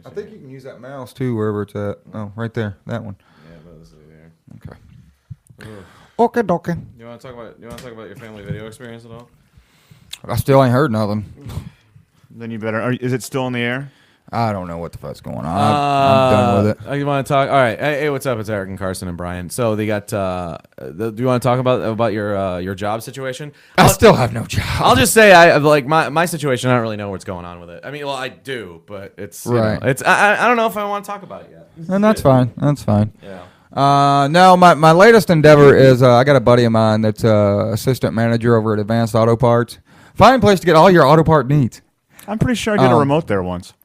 I think you can use that mouse too, wherever it's at. Oh, right there, that one. Yeah, but let's see there. Okay. Ugh. Okay, dokie. You want to talk about your family video experience at all? I still ain't heard nothing. Then you better. Is it still in the air? I don't know what the fuck's going on. I'm done with it. You want to talk? All right. Hey, what's up? It's Eric and Carson and Brian. So they got. Do you want to talk about your job situation? I still have no job. I'll just say I like my situation. I don't really know what's going on with it. I mean, well, I do, but it's right. It's I don't know if I want to talk about it yet. And that's fine. That's fine. Yeah. No, my latest endeavor is I got a buddy of mine that's assistant manager over at Advanced Auto Parts. Find a place to get all your auto part needs. I'm pretty sure I did a remote there once.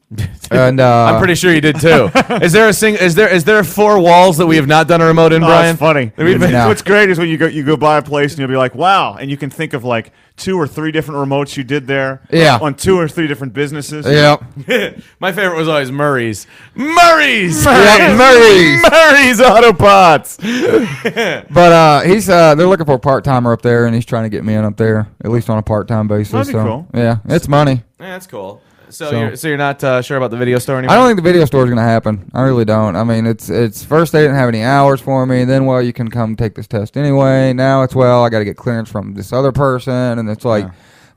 And I'm pretty sure you did too. Is there 4 walls that we have not done a remote in, Brian? It's funny. What's great is when you go by a place and you'll be like, wow, and you can think of like 2 or 3 different remotes you did there. Yeah. On 2 or 3 different businesses. Yep. My favorite was always Murray's. Murray's Auto Parts. But they're looking for a part timer up there, and he's trying to get me in up there at least on a part time basis. That'd be cool. Yeah, it's money. Yeah, that's cool. So you're not sure about the video store anymore? I don't think the video store is going to happen. I really don't. I mean, it's first they didn't have any hours for me. Then, well, you can come take this test anyway. Now it's, well, I got to get clearance from this other person. And it's like,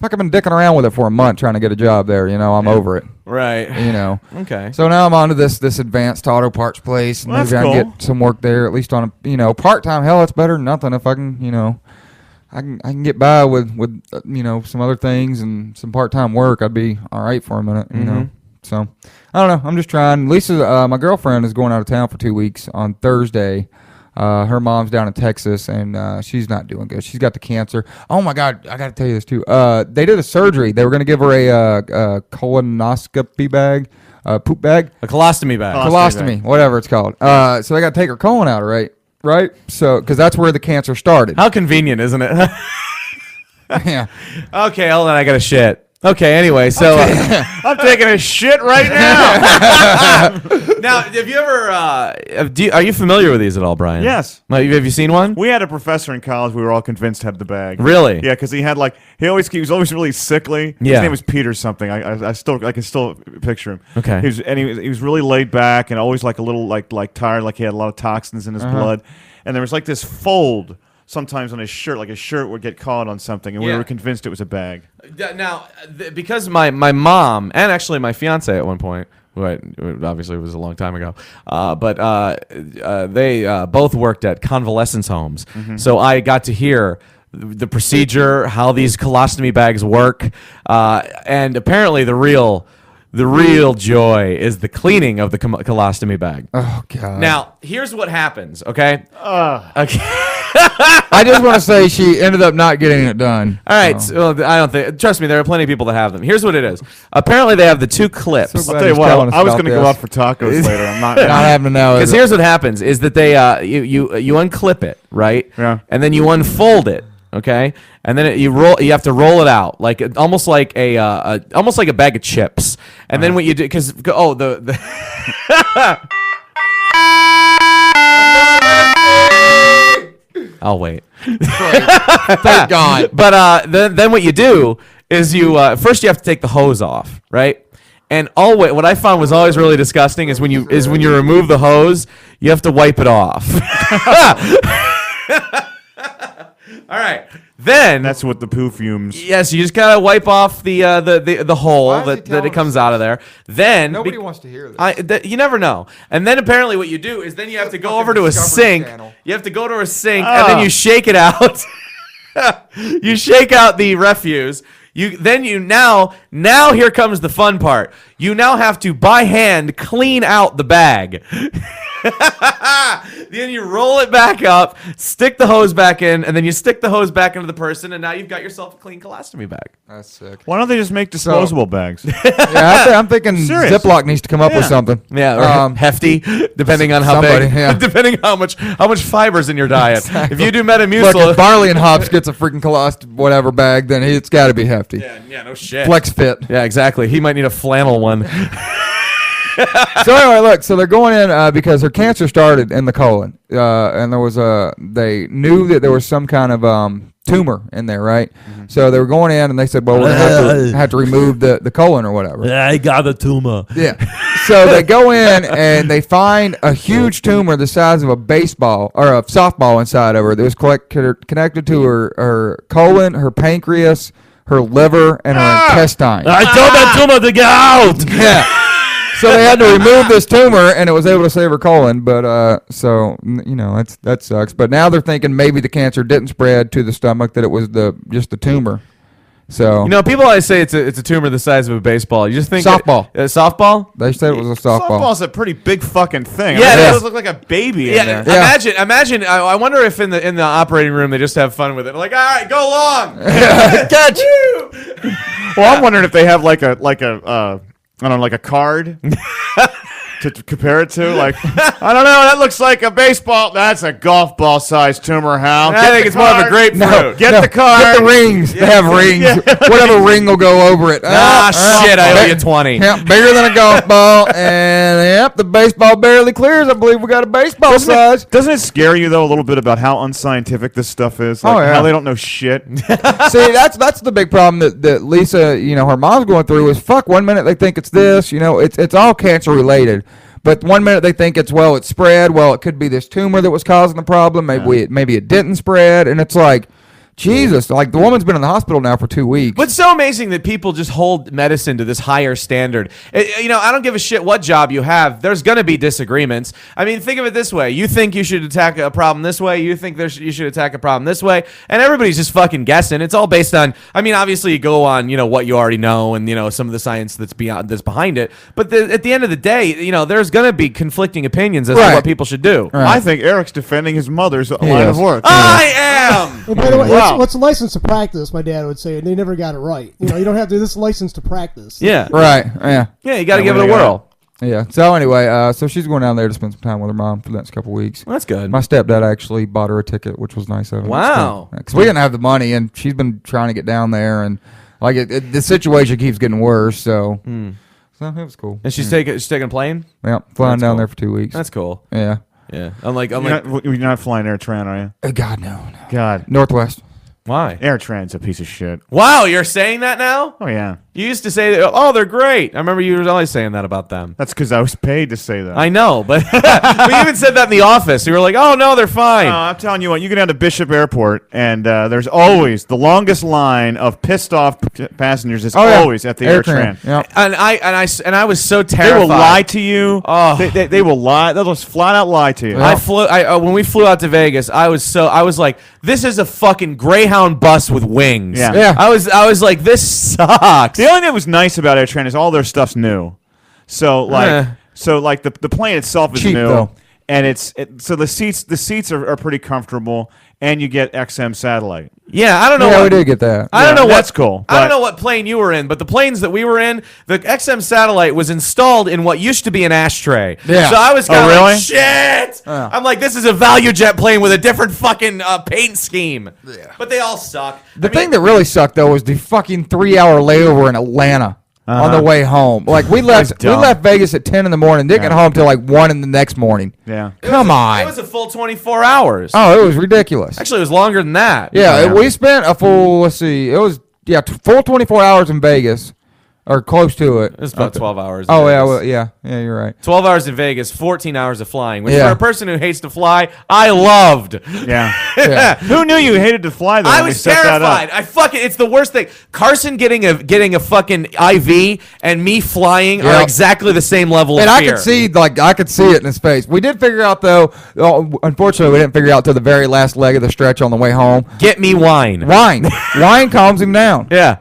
fuck, I've been dicking around with it for a month trying to get a job there. I'm over it. Right. Okay. So now I'm on to this advanced auto parts place. And Well, maybe I can get some work there, at least on a part-time. Hell, it's better than nothing if I can, I can get by with some other things and some part-time work. I'd be all right for a minute, So I don't know. I'm just trying. Lisa, my girlfriend, is going out of town for 2 weeks on Thursday. Her mom's down in Texas, and she's not doing good. She's got the cancer. Oh my God, I got to tell you this too. They did a surgery. They were going to give her a colonoscopy bag, poop bag, a colostomy bag, colostomy, whatever it's called. So they got to take her colon out, right? So, because that's where the cancer started. How convenient, isn't it? Yeah. Okay, hold on. I got a shit. Okay, anyway, so I'm taking a shit right now. Now, have you ever? Are you familiar with these at all, Brian? Yes. Have you seen one? We had a professor in college we were all convinced had the bag. Really? Yeah, because he was always really sickly. Yeah. His name was Peter something. I can still picture him. Okay. He was really laid back and always like a little like tired, like he had a lot of toxins in his blood. And there was like this fold sometimes on his shirt, like his shirt would get caught on something, and we were convinced it was a bag. Now, because my mom and actually my fiance at one point, who obviously was a long time ago, but they both worked at convalescence homes. Mm-hmm. So I got to hear the procedure, how these colostomy bags work, and apparently the real joy is the cleaning of the colostomy bag. Oh God! Now, here's what happens. Okay. Okay. I just want to say she ended up not getting it done. All right. So I don't think. Trust me, there are plenty of people that have them. Here's what it is. Apparently, they have the 2 clips. I'll tell you what. I was going to go out for tacos later. I'm not having to know. Because here's what happens: is that they you unclip it, right? Yeah. And then you unfold it. Okay, and then you have to roll it out almost like a bag of chips. And then what you do, because I'll wait. Thank God. But then what you do is you first you have to take the hose off, right? And what I found was always really disgusting is when you remove the hose, you have to wipe it off. All right. Then that's what the poo fumes. Yes, you just gotta wipe off the hole that it comes out of there. Then nobody wants to hear this. You never know. And then apparently what you do is then you have to go over to a sink. You have to go to a sink and then you shake it out. You shake out the refuse. Now here comes the fun part. You now have to by hand clean out the bag. Then you roll it back up, stick the hose back in, and then you stick the hose back into the person, and now you've got yourself a clean colostomy bag. That's sick. Why don't they just make disposable bags? Yeah, I'm thinking Ziploc needs to come up with something. Yeah, or hefty, depending on how big, depending on how much fiber's in your diet. Exactly. If you do Metamucil, look, if Barley and Hops gets a freaking whatever bag, then it's got to be hefty. Yeah, no shit. Flex fit. Yeah, exactly. He might need a flannel one. So anyway, look. So they're going in because her cancer started in the colon, and they knew that there was some kind of tumor in there, right? Mm-hmm. So they were going in, and they said, "Well, we're gonna have to remove the colon or whatever." Yeah, I got a tumor. Yeah. So they go in and they find a huge tumor the size of a baseball or a softball inside of her that was connected to her colon, her pancreas, her liver, and her intestine. I told that tumor to get out. Yeah. So they had to remove this tumor, and it was able to save her colon. But so that sucks. But now they're thinking maybe the cancer didn't spread to the stomach; that it was just the tumor. So people always say it's a tumor the size of a baseball. You just think softball. Softball? They said it was a softball. Softball's a pretty big fucking thing. Yeah, it it does look like a baby in there. Yeah. Imagine. I wonder if in the operating room they just have fun with it. Like, all right, go long. Catch. Well, I'm wondering if they have like a I don't know, like a card to compare it to. Like, I don't know, that looks like a baseball. That's a golf ball sized tumor, Hal. I think it's more of a grapefruit. Get the card. Get the rings. They have rings. Whatever ring will go over it. Shit, I owe you 20. Yep, bigger than a golf ball. And, the baseball barely clears. I believe we got a baseball size. Doesn't it scare you, though, a little bit about how unscientific this stuff is? Like, how they don't know shit? See, that's the big problem that Lisa, her mom's going through is, fuck, one minute they think it's this, it's all cancer related. But 1 minute they think it's spread. Well, it could be this tumor that was causing the problem. Maybe it didn't spread. And it's like, Jesus, like the woman's been in the hospital now for 2 weeks. But it's so amazing that people just hold medicine to this higher standard. I don't give a shit what job you have. There's going to be disagreements. I mean, think of it this way. You think you should attack a problem this way. You think you should attack a problem this way. And everybody's just fucking guessing. It's all based on, obviously you go on, what you already know and, some of the science that's behind it. But at the end of the day, there's going to be conflicting opinions as to what people should do. Right. I think Eric's defending his mother's line of work. I am! And by the way, what's a license to practice, my dad would say, and they never got it right. You don't have to do this license to practice. Yeah. Right. Yeah. Yeah, you got to give it a whirl. Yeah. So anyway, so she's going down there to spend some time with her mom for the next couple of weeks. Well, that's good. My stepdad actually bought her a ticket, which was nice of him. Wow. Because we didn't have the money, and she's been trying to get down there, and the situation keeps getting worse. So, so it was cool. And she's taking a plane. Yeah, flying down there for 2 weeks. That's cool. Yeah. Yeah. Unlike you're not flying Air Tran, are you? God no. God. Northwest. Why? Air Tran's a piece of shit. Wow, you're saying that now? Oh, yeah. You used to say, they're great. I remember you were always saying that about them. That's because I was paid to say that. I know, but we even said that in the office. You were like, oh, no, they're fine. No, I'm telling you what, you go down to Bishop Airport, and there's always the longest line of pissed off passengers is always at the Air Tran. Yep. And I was so terrified. They will lie to you. Oh. They will lie. They'll just flat out lie to you. When we flew out to Vegas, I was like, this is a fucking Greyhound bus with wings. Yeah. I was like, this sucks. The only thing that was nice about Air Tran is all their stuff's new. So the plane itself is cheap, new, though. And so the seats are pretty comfortable, and you get XM satellite. Yeah, I don't know. Yeah, we did get that. I don't know that's cool. I don't know what plane you were in, but the planes that we were in, the XM satellite was installed in what used to be an ashtray. Yeah. So I was kind of really? like, shit. I'm like, this is a value jet plane with a different fucking paint scheme. Yeah. But they all suck. The thing that really sucked though was the fucking 3-hour layover in Atlanta. On the way home. Like we left Vegas at 10 in the morning, didn't get home till like 1 in the next morning. Yeah. Come on. It was a full 24 hours. Oh, it was ridiculous. Actually, it was longer than that. Yeah, we spent a full, full 24 hours in Vegas. Or close to it. It was about 12 hours. Oh, yeah, well, yeah, you're right. 12 hours in Vegas, 14 hours of flying. Which Yeah. for a person who hates to fly, I loved. Yeah. Who knew you hated to fly though? I when was they set that up? terrified. It's the worst thing. Carson getting a fucking IV and me flying are exactly the same level And of I fear. could see it in his face. We did figure out though, unfortunately we didn't figure out till the very last leg of the stretch on the way home. Get me wine. Wine calms him down. Yeah.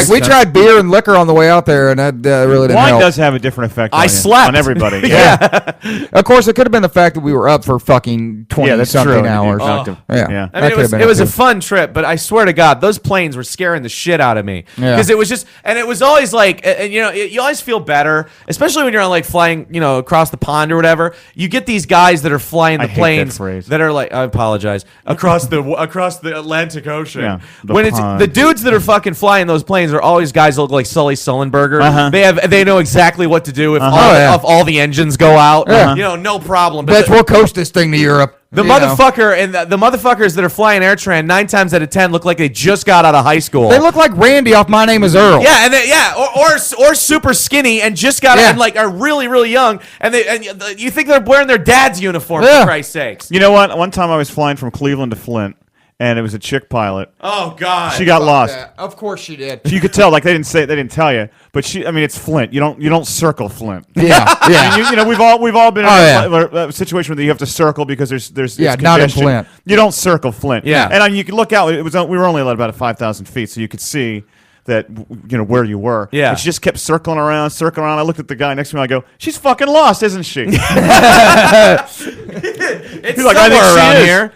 We tried beer and liquor on the way out there, and that really didn't Wine help. does have a different effect I on slept. on everybody. Yeah. Of course, it could have been the fact that we were up for fucking 20-something hours. Yeah. I mean, it was a fun trip, but I swear to God, those planes were scaring the shit out of me. Because it was just, and it was always like, you always feel better, especially when you're on like flying, across the pond or whatever. You get these guys that are flying the planes that are like, I apologize, across the Atlantic Ocean. Yeah, when it's the dudes that are fucking flying those planes planes are always guys that look like Sully Sullenberger. Uh-huh. They know exactly what to do if if all the engines go out. No problem. But We'll coast this thing to Europe. the motherfucker and the motherfuckers that are flying AirTran 9 times out of 10 look like they just got out of high school. They look like Randy off My Name Is Earl. Yeah, and or super skinny and just got and like are really really young, and you think they're wearing their dad's uniform for Christ's sakes. You know what? One time I was flying from Cleveland to Flint, and it was a chick pilot. Oh God, she got lost. That. Of course she did. You could tell, like they didn't tell you, but it's Flint. You don't circle Flint. Yeah. And we've all been in a situation where you have to circle because there's not in Flint. You don't circle Flint. Yeah, and you could look out. We were only at about 5,000 feet, so you could see that where you were. Yeah, and she just kept circling around. I looked at the guy next to me. I go, she's fucking lost, isn't she? It's He's like, I think around she is. here.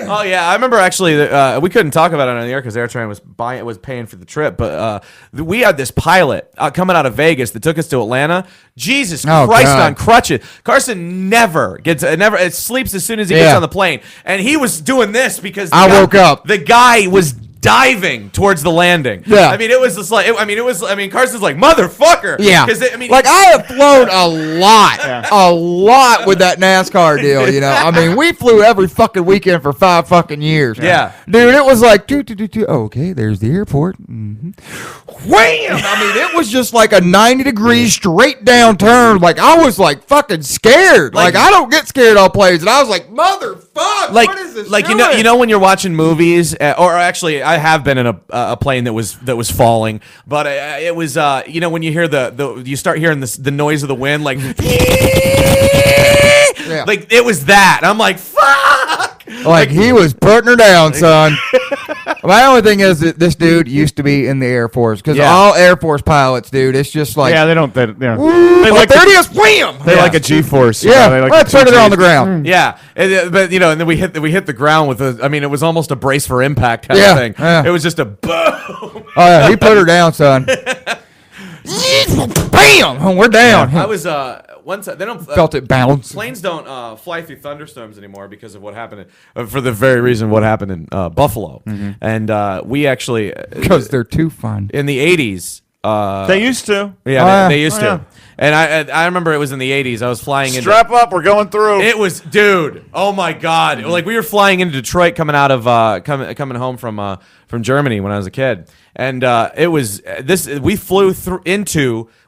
Oh yeah, I remember actually. We couldn't talk about it on the air because AirTran was paying for the trip. But we had this pilot coming out of Vegas that took us to Atlanta. Jesus Christ, God. on crutches. Carson never sleeps as soon as he gets on the plane, and he was doing this because woke up. The guy was diving towards the landing. Yeah. I mean, it was just like, Carson's like, motherfucker. Yeah. Because I have flown a lot with that NASCAR deal, I mean, we flew every fucking weekend for 5 fucking years. Yeah. Dude, it was like, okay, there's the airport. Mm-hmm. Wham! I mean, it was just like a 90-degree straight down turn. Like, I was like fucking scared. Like I don't get scared on planes. And I was like, motherfuck, what is this doing? you know when you're watching movies, or actually, I have been in a plane that was falling, but it was when you hear you start hearing the noise of the wind, like like it was that. I'm like, fuck. Like he was putting her down, son. My only thing is that this dude used to be in the Air Force because all Air Force pilots, dude, it's just like they don't. They like there it is, wham! They like a G-force. Yeah, they like let's put it on the ground. Yeah, but and then we hit the ground with it was almost a brace for impact kind of thing. Yeah. It was just a boom. Oh yeah, he put her down, son. Bam! We're down. I was one time they don't felt it bounce. Planes don't fly through thunderstorms anymore because of what happened for the very reason what happened in Buffalo, and we actually because they're too fun in the 80s. They used to. Yeah, they used to. And I remember it was in the 80s. I was flying in. Strap up, we're going through. It was, dude. Oh my God! Like we were flying into Detroit, coming out of coming home from Germany when I was a kid, and it was this. We flew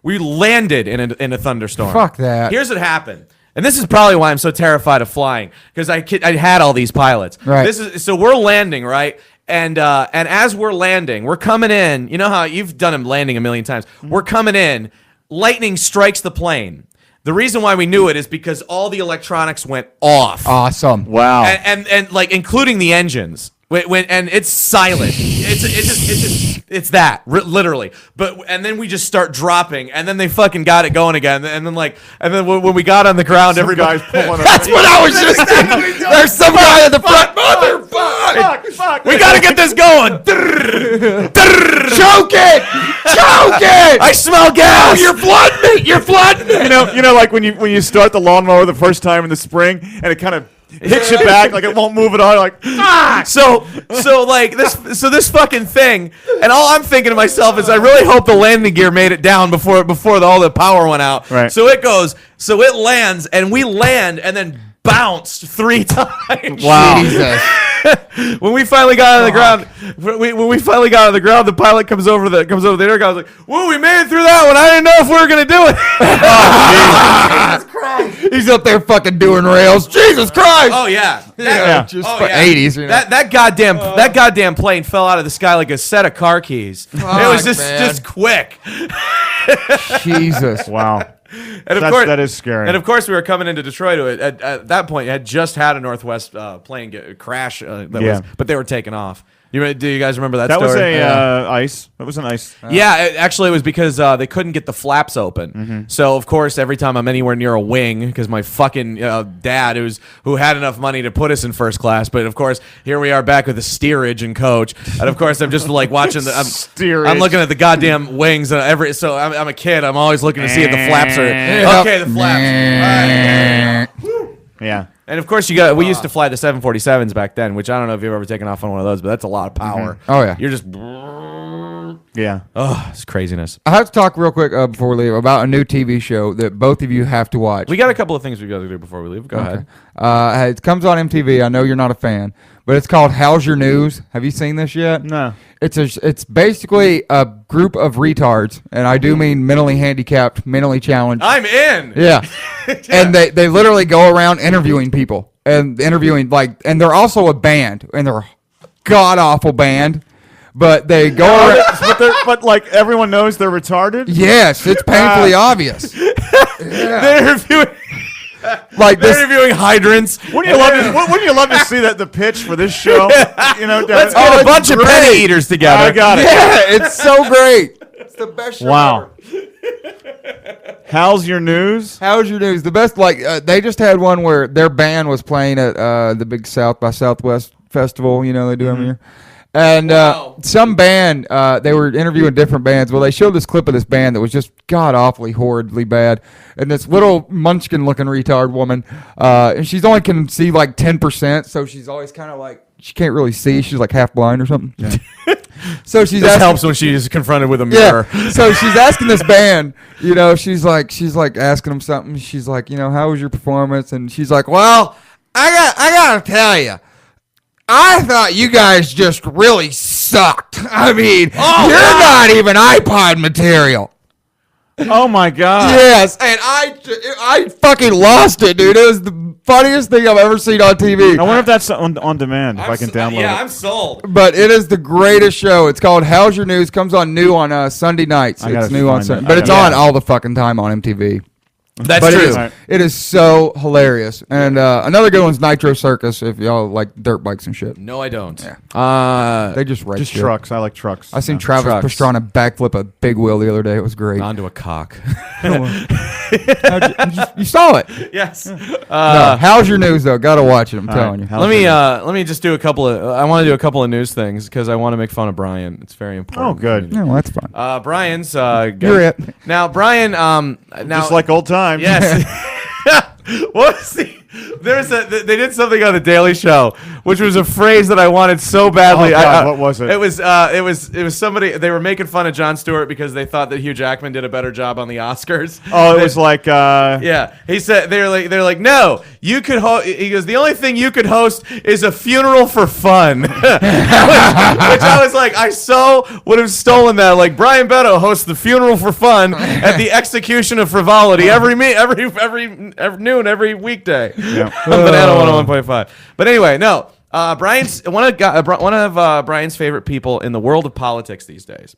we landed in a thunderstorm. Fuck that. Here's what happened. And this is probably why I'm so terrified of flying, because I had all these pilots. Right. So we're landing, right? And as we're landing, we're coming in. You know how you've done landing a million times. We're coming in. Lightning strikes the plane. The reason why we knew it is because all the electronics went off. Awesome. Wow. And like including the engines. And it's silent. It's that literally. And then we just start dropping, and then they fucking got it going again. And then when we got on the ground, every guy's pulling. That's what I was just thinking. There's some guy at the front. Motherfucker! Fuck! We gotta get this going. Choke it! Choke it! I smell gas. Oh, you're flooding me! You're flooding me! You know, like when you start the lawnmower the first time in the spring, and it kind of hits you back, like it won't move at all. You're like, ah! So this fucking thing, and all I'm thinking to myself is, I really hope the landing gear made it down before all the power went out. Right. So it lands, and we land, and then bounced 3 times. Wow. Jesus. When we finally got on the ground, the pilot comes over the intercom. I was like, "Whoa, we made it through that one. I didn't know if we were gonna do it." Jesus Christ. He's up there fucking doing rails. Jesus Christ. Oh yeah. Just 80s. You know? That goddamn plane fell out of the sky like a set of car keys. It was just quick. Jesus. Wow. And of course, that is scary. And of course, we were coming into Detroit. At that point, had just had a Northwest plane crash. But they were taking off. Do you guys remember that story? That was ice. That was an ice. Actually, it was because they couldn't get the flaps open. Mm-hmm. So of course, every time I'm anywhere near a wing, because my fucking dad, who had enough money to put us in first class, but of course, here we are back with the steerage and coach, and of course, I'm just like watching steerage. I'm looking at the goddamn wings. So I'm a kid. I'm always looking to see if the flaps are okay. The flaps. All right. Yeah. And of course, we used to fly the 747s back then, which I don't know if you've ever taken off on one of those, but that's a lot of power. Oh yeah. You're just Yeah. Oh, it's craziness. I have to talk real quick before we leave about a new TV show that both of you have to watch. We got a couple of things we got to do before we leave. Go ahead. It comes on MTV. I know you're not a fan, but it's called How's Your News? Have you seen this yet? No. It's basically a group of retards, and I do mean mentally handicapped, mentally challenged. I'm in. Yeah. And they literally go around interviewing people and and they're also a band, and they're a god awful band, but they go around. But like everyone knows they're retarded. Yes, it's painfully obvious. They're interviewing. Like They're this. interviewing hydrants. Wouldn't you love to see that the pitch for this show? You know, Let's get a bunch of penny eaters together. I got it. Yeah, it's so great. It's the best show Wow. ever. How's your news? How's your news? The best, they just had one where their band was playing at the big South by Southwest festival, they do every year. And some band, they were interviewing different bands. Well, they showed this clip of this band that was just god-awfully, horridly bad. And this little munchkin-looking retard woman, and she's only can see like 10%, so she's always kind of like, she can't really see. She's like half blind or something. Yeah. So she's This asking, helps when she's confronted with a mirror. yeah. So she's asking this band, she's like asking them something. She's like, how was your performance? And she's like, well, I gotta tell you, I thought you guys just really sucked. I mean, you're not even iPod material. Oh my God. Yes, and I fucking lost it, dude. It was the funniest thing I've ever seen on TV. I wonder if that's on demand. If I can download it. Yeah, I'm sold. But it is the greatest show. It's called How's Your News? Comes on new on Sunday nights. I gotta It's new on find Sunday, that. but it's Yeah. on all the fucking time on MTV. That's But true. it is so hilarious. And another good one's Nitro Circus. If y'all like dirt bikes and shit, No, I don't. they just wreck Just shit. trucks. I like trucks. I seen Yeah. Travis Trucks. Pastrana backflip a big wheel the other day. It was great. Onto a cock. You saw it. Yes. No, how's your news though? Gotta watch it. I'm telling you. How's Let me your- let me just do a couple of. I want to do a couple of news things because I want to make fun of Brian. It's very important. Oh, good. Yeah, well, that's fine. Brian's. You're it. Now, Brian. Now, Just like old times. yes. What was they did something on the Daily Show, which was a phrase that I wanted so badly. Oh, God, what was it? It was somebody. They were making fun of Jon Stewart because they thought that Hugh Jackman did a better job on the Oscars. Oh, it They- was like. Yeah, he said they're like no, you could host. He goes, the only thing you could host is a funeral for fun, which I was like, I so would have stolen that. Like Brian Beto hosts the funeral for fun at the execution of frivolity every noon every weekday. Yeah. Banana 101.5. But anyway, no. Brian's one of Brian's favorite people in the world of politics these days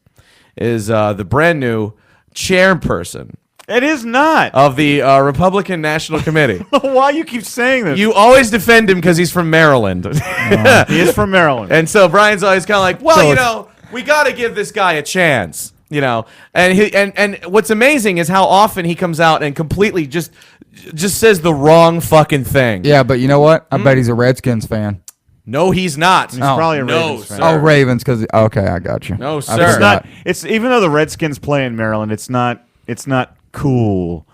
is the brand new chairperson It is not. of the Republican National Committee. Why you keep saying this? You always defend him because he's from Maryland. He is from Maryland. And so Brian's always kind of like, well, So we got to give this guy a chance, And what's amazing is how often he comes out and completely just says the wrong fucking thing. Yeah, but you know what? I bet he's a Redskins fan. No, he's not. He's probably a no, Ravens fan. sir. Oh, Ravens, because okay, I got you. No, I sir. It's forgot. not. It's even though the Redskins play in Maryland, it's not cool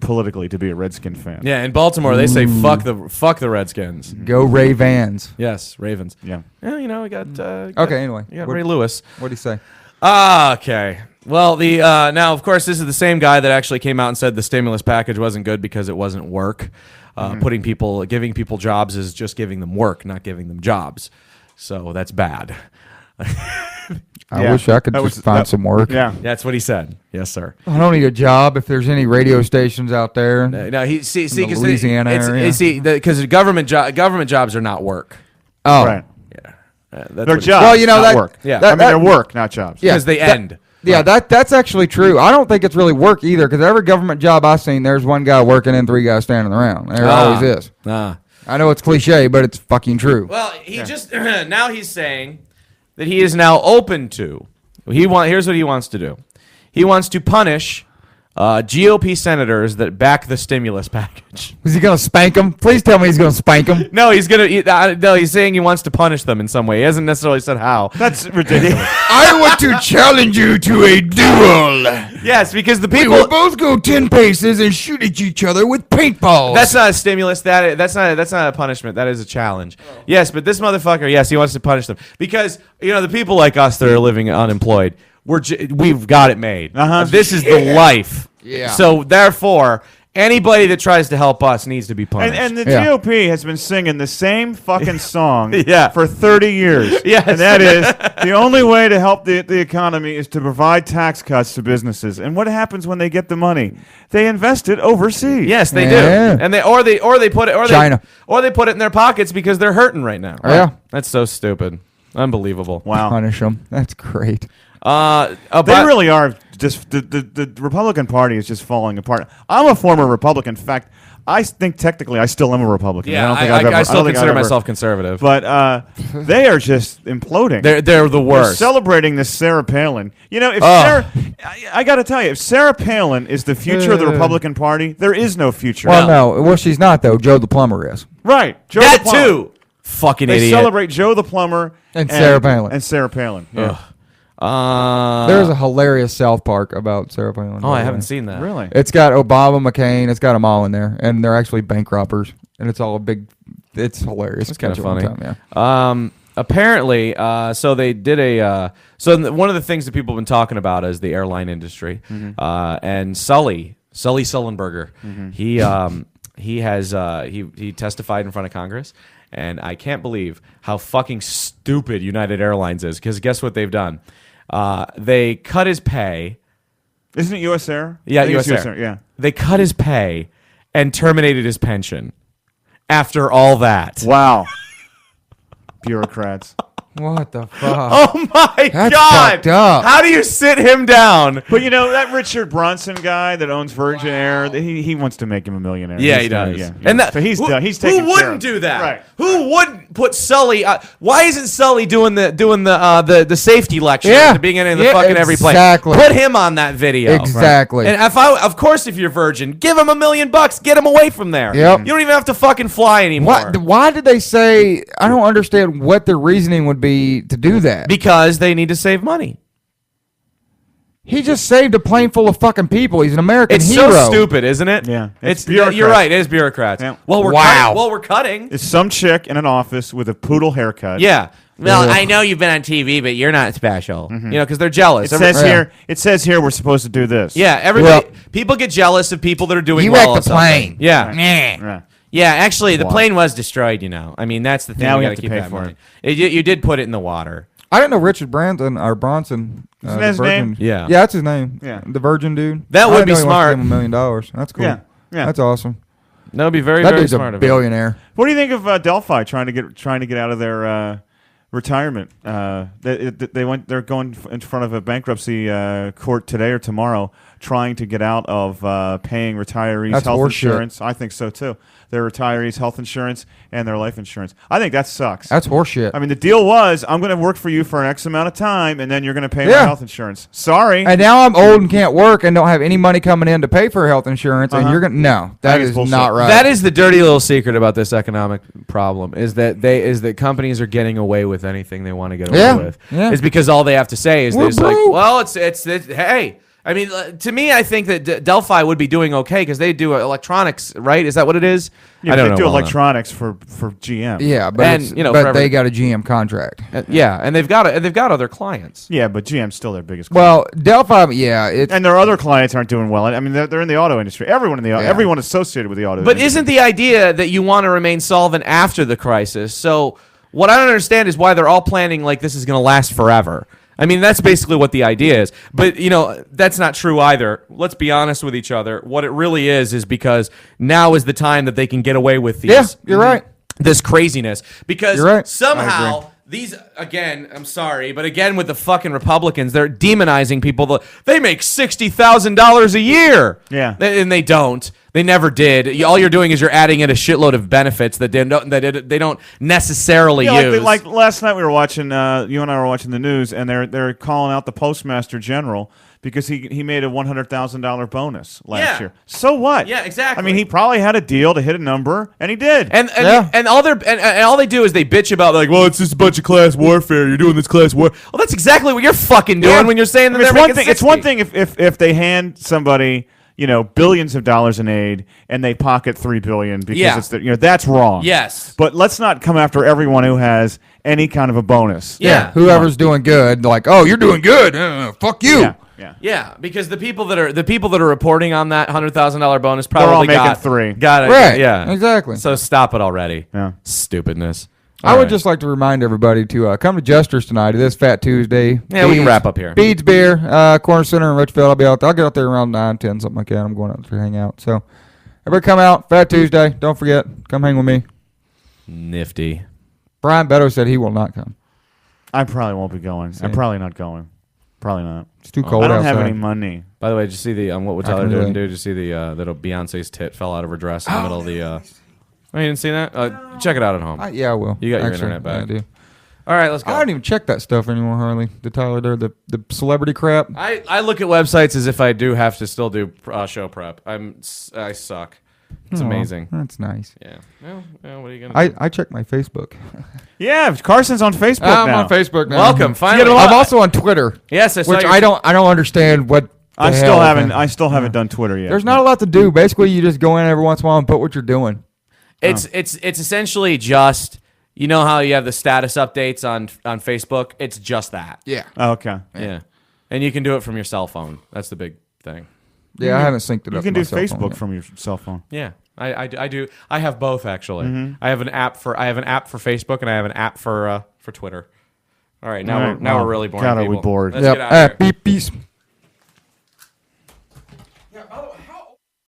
politically to be a Redskin fan. Yeah, in Baltimore they say fuck the Redskins. Go Ray Vans. Yes, Ravens. Yeah. Yeah, we got Okay, anyway, we got what Ray Lewis. do you say? Okay. Well, the now of course this is the same guy that actually came out and said the stimulus package wasn't good because it wasn't work. Giving people jobs is just giving them work, not giving them jobs. So that's bad. I Yeah. wish I could That just was- find that- some work. Yeah. That's what he said. Yes, sir. I don't need a job. If there's any radio stations out there, No, he see the because Louisiana area. because government jobs are not work. oh, Right. Yeah, that's They're what he- jobs. Well, you know not that- work. Yeah. that- I mean, they're work, not jobs. Yeah. because they that- end. Yeah, that's actually true. I don't think it's really work either, because every government job I've seen, there's one guy working and 3 guys standing around. There always is. I know it's cliche, but it's fucking true. Well, he just now he's saying that he is now open to. Here's what he wants to do. He wants to punish GOP senators that back the stimulus package. Is he gonna spank him? Please tell me he's gonna spank him. No, he's gonna. No, he's saying he wants to punish them in some way. He hasn't necessarily said how. That's ridiculous. I want to challenge you to a duel. Yes, because the We people. will both go 10 paces and shoot at each other with paintballs. That's not a stimulus. That's not a punishment. That is a challenge. Yes, but this motherfucker. Yes, he wants to punish them because the people like us that are living unemployed. We've got it made. This is the life. Yeah. So therefore, anybody that tries to help us needs to be punished. And the Yeah. GOP has been singing the same fucking song Yeah. for 30 years. Yes. And that is, the only way to help the economy is to provide tax cuts to businesses. And what happens when they get the money? They invest it overseas. Yes, they Yeah. do. And they put it China. they put it in their pockets because they're hurting right now. Yeah. That's so stupid. Unbelievable. Wow. Punish him. That's great. They really are just the Republican Party is just falling apart. I'm a former Republican. In fact, I think technically I still am a Republican. Yeah, I I still consider myself conservative. But they are just imploding. They're the They're worst. celebrating this Sarah Palin. If Sarah, I got to tell you, if Sarah Palin is the future of the Republican Party, there is no future. Well, no. Well, she's not, though. Joe the plumber is. Right, Joe that the Plumber. too. Fucking They idiot. celebrate Joe the Plumber And Sarah Palin. And Sarah Palin. Yeah. There's a hilarious South Park about Sarah Palin. I haven't seen that. Really? It's got Obama, McCain. It's got them all in there, and they're actually bank robbers, and it's all a big. It's hilarious. It's kind of Watch it funny. one time, yeah. Apparently, so they did one of the things that people have been talking about is the airline industry. And Sully Sullenberger, he testified in front of Congress, and I can't believe how fucking stupid United Airlines is. Because guess what they've done? They cut his pay. Isn't it U.S. Air? Yeah, I think it's US Air. Yeah. They cut his pay and terminated his pension. After all that. Wow. Bureaucrats. What the fuck? Oh my That's God! fucked up. How do you sit him down? But that Richard Branson guy that owns Virgin Air, he wants to make him a millionaire. Yeah, He's he done, does. yeah. And that, so he's who, done. He's taking who care wouldn't of- do that? Right. Who wouldn't put Sully? Why isn't Sully doing the safety lecture Yeah. at the beginning of the Yeah, fucking every plane? exactly. Put him on that video. Exactly. And of course, if you're Virgin, give him $1 million. Get him away from there. Yep. You don't even have to fucking fly anymore. Why did they say? I don't understand what the reasoning would be to do that. Because they need to save money. He just saved a plane full of fucking people. He's an American It's hero. so stupid, isn't it? Yeah. It's Bureaucrats. You're right. It is bureaucrats. Yeah. Well, we're cutting. It's some chick in an office with a poodle haircut. Yeah. Well, I know you've been on TV, but you're not special. Because they're jealous. It says here we're supposed to do this. Yeah, everybody. People get jealous of people that are doing You well wrecked at the plane. something. Yeah. Right. Yeah, actually, the Why? plane was destroyed, I mean, that's the thing. Now you we got have to to keep pay that in for mind. You did put it in the water. I didn't know Richard Branson or Bronson. Isn't the that his Virgin- name? Yeah. Yeah, that's his name. Yeah. The Virgin dude. That I would didn't be know he wants to smart. give him $1 million. That's cool. Yeah. Yeah. That's awesome. That would be very, That very dude's smart a of him. billionaire. What do you think of Delphi trying to get out of their retirement? They're going in front of a bankruptcy court today or tomorrow, trying to get out of paying retirees That's health horseshit. insurance. I think so too. Their retirees health insurance and their life insurance. I think that sucks. That's horseshit. I mean, the deal was I'm going to work for you for an X amount of time, and then you're going to pay my Yeah. health insurance. Sorry. And now I'm old and can't work and don't have any money coming in to pay for health insurance, and you're gonna that think it's is bullshit. not right. That is the dirty little secret about this economic problem is that companies are getting away with anything they want to get away Yeah, with. yeah. It's because all they have to say is We're there's like, broke. well, it's hey. I mean, to me, I think that Delphi would be doing okay because they do electronics, right? Is that what it is? Yeah, I don't they know. do well enough. electronics for GM. yeah, but And, it's- forever- but they got a GM contract. Yeah, and they've got other clients. Yeah, but GM's still their biggest client. Well, Delphi, yeah, it's And their other clients aren't doing well. I mean, they're in the auto industry. Everyone associated with the auto But industry. isn't the idea that you want to remain solvent after the crisis? So what I don't understand is why they're all planning like this is going to last forever. I mean, that's basically what the idea is. But, that's not true either. Let's be honest with each other. What it really is because now is the time that they can get away with these. Yeah, you're right. This craziness. Because You're right. I somehow these, again, I'm sorry, but again with the fucking Republicans, they're demonizing people. They make $60,000 a year. Yeah. And they don't. They never did. All you're doing is you're adding in a shitload of benefits that they don't necessarily use. Like last night we were watching, you and I were watching the news, and they're calling out the postmaster general because he made a $100,000 bonus last Yeah. year. So what? Yeah, exactly. I mean, he probably had a deal to hit a number, and he did. And Yeah. and all they do is they bitch about like, well, it's just a bunch of class warfare. You're doing this class war. Well, that's exactly what you're fucking doing when you're saying that I mean, they're it's one making thing. It's one thing if they hand somebody billions of dollars in aid and they pocket $3 billion because it's that's wrong. Yes. But let's not come after everyone who has any kind of a bonus. Yeah. Whoever's doing good, like, oh, you're doing good. Fuck you. Yeah. Yeah. Yeah, because the people that are reporting on that $100,000 bonus They're all probably making got three. Got it. Right. Yeah. Exactly. So stop it already. Yeah. Stupidness. I would just like to remind everybody to come to Jester's tonight. It is Fat Tuesday. Yeah, we can wrap up here. Beads Beer, Corner Center in Richfield. I'll get out there around 9, 10, something like that. I'm going out to hang out. So everybody come out. Fat Tuesday. Don't forget. Come hang with me. Nifty. Brian Beto said he will not come. I probably won't be going. I'm probably not going. Probably not. It's too cold I don't outside. have any money. By the way, did you see the what would Tyler can Durden relate. do? Did you see the that Beyonce's tit fell out of her dress in the middle of the? Oh, you didn't see that? Check it out at home. Yeah, I will. You got your Actually, internet back. Yeah, I do. All right, let's go. I don't even check that stuff anymore, Harley. The Tyler Durden, the celebrity crap. I look at websites as if I do have to still do show prep. I suck. It's Oh, amazing. That's nice. Yeah. Well, what are you gonna do? I check my Facebook. Yeah, Carson's on Facebook I'm now. on Facebook now. Welcome, finally. I'm also on Twitter. Yes, I saw which your- I don't understand what. I the still hell, haven't. man. I still haven't done Twitter yet. There's not a lot to do. Basically, you just go in every once in a while and put what you're doing. It's essentially just how you have the status updates on Facebook. It's just that. Yeah. Oh, okay. Yeah. And you can do it from your cell phone. That's the big thing. Yeah, I haven't synced it up. You can to do my cell phone Facebook yet. from your cell phone. Yeah. I do. I have both actually. I have an app for Facebook and I have an app for Twitter. All right, now All right, we're well, really boring. God, are we people. bored. Let's Yep. get out of here. Peace.